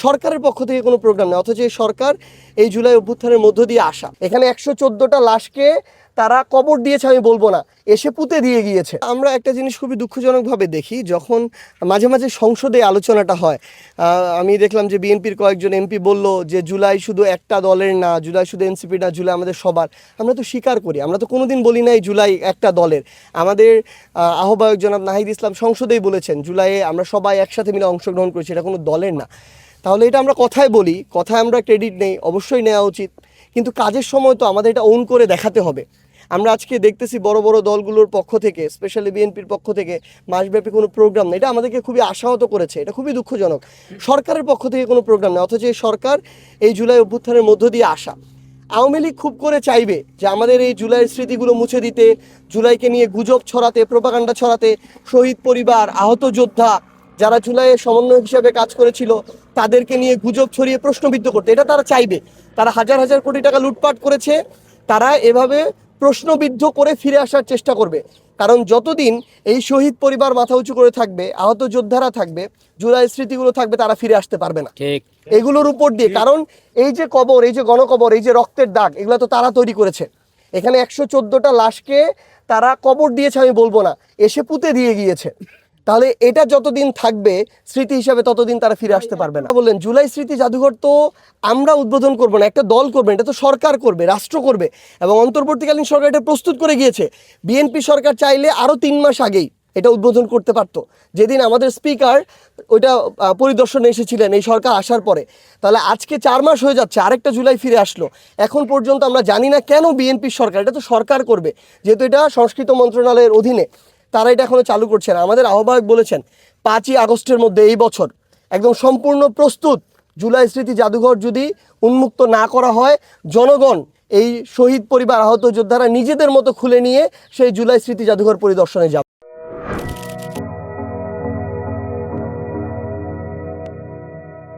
সরকারের পক্ষ থেকে কোনো প্রোগ্রাম নেই, অথচ এই সরকার এই জুলাই অভ্যুত্থানের মধ্য দিয়ে আসা। এখানে 114টা লাশকে তারা কবর দিয়েছে আমি বলবো না, এসে পুঁতে দিয়ে গিয়েছে। আমরা একটা জিনিস খুবই দুঃখজনকভাবে দেখি, যখন মাঝে মাঝে সংসদে আলোচনাটা হয়, আমি দেখলাম যে বিএনপির কয়েকজন এমপি বলল যে জুলাই শুধু একটা দলের না, জুলাই শুধু এনসিপি না, জুলাই আমাদের সবার। আমরা তো স্বীকার করি, আমরা তো কোনোদিন বলি নাই জুলাই একটা দলের। আমাদের আহ্বায়ক জনাব নাহিদ ইসলাম সংসদেই বলেছেন জুলাইয়ে আমরা সবাই একসাথে মিলে অংশগ্রহণ করেছি, এটা কোনো দলের না। তাহলে এটা আমরা কথায় বলি, কথায় আমরা ক্রেডিট নেই, অবশ্যই নেওয়া উচিত, কিন্তু কাজের সময় তো আমাদের এটা ওন করে দেখাতে হবে। আমরা আজকে দেখতেছি বড় বড় দলগুলোর পক্ষ থেকে, স্পেশালি বিএনপির পক্ষ থেকে মাসব্যাপী কোনো প্রোগ্রাম নেই, এটা আমাদেরকে খুবই আশাহত করেছে, এটা খুবই দুঃখজনক। সরকারের পক্ষ থেকে কোনো প্রোগ্রাম নেই, অথচ এই সরকার এই জুলাই অভ্যুত্থানের মধ্য দিয়ে আসা। আওয়ামী লীগ খুব করে চাইবে যে আমাদের এই জুলাইয়ের স্মৃতিগুলো মুছে দিতে, জুলাইকে নিয়ে গুজব ছড়াতে, প্রোপাগান্ডা ছড়াতে, শহীদ পরিবার, আহত যোদ্ধা যারা জুলাইয়ের সমন্বয় হিসেবে কাজ করেছিল তাদেরকে নিয়ে গুজব ছড়িয়ে প্রশ্নবিদ্ধ করতে, এটা তারা চাইবে। তারা হাজার হাজার কোটি টাকা লুটপাট করেছে, তারা এভাবে প্রশ্নবিদ্ধ করে ফিরে আসার চেষ্টা করবে। কারণ যতদিন এই শহীদ পরিবার মাথা উঁচু করে থাকবে, আহত যোদ্ধারা থাকবে, জুলাই স্মৃতিগুলো থাকবে, তারা ফিরে আসতে পারবে না এগুলোর উপর দিয়ে। কারণ এই যে কবর, এই যে গণকবর, এই যে রক্তের দাগ, এগুলো তো তারা তৈরি করেছে। এখানে 114টা লাশকে তারা কবর দিয়েছে আমি বলবো না, এসে পুঁতে দিয়ে গিয়েছে। তাহলে এটা যতদিন থাকবে স্মৃতি হিসাবে, ততদিন তারা ফিরে আসতে পারবে না। বললেন জুলাই স্মৃতি জাদুঘর তো আমরা উদ্বোধন করবো না, একটা দল করবে, এটা তো সরকার করবে, রাষ্ট্র করবে, এবং অন্তর্বর্তীকালীন সরকার এটা প্রস্তুত করে গিয়েছে। বিএনপি সরকার চাইলে আরও 3 মাস আগেই এটা উদ্বোধন করতে পারতো, যেদিন আমাদের স্পিকার ওইটা পরিদর্শনে এসেছিলেন এই সরকার আসার পরে। তাহলে আজকে 4 মাস হয়ে যাচ্ছে, আরেকটা জুলাই ফিরে আসলো, এখন পর্যন্ত আমরা জানি না কেন বিএনপির সরকার, এটা তো সরকার করবে, যেহেতু এটা সংস্কৃতি মন্ত্রণালয়ের অধীনে, তারা এটা এখনো চালু করছে না। আমাদের আহ্বায়ক বলেছেন 5ই আগস্টের মধ্যে এই বছর একদম সম্পূর্ণ প্রস্তুত জুলাই স্মৃতি জাদুঘর যদি উন্মুক্ত না করা হয়, জনগণ এই শহীদ পরিবার, আহত যোদ্ধারা নিজেদের মতো খুলে নিয়ে সেই জুলাই স্মৃতি জাদুঘর পরিদর্শনে যাবে।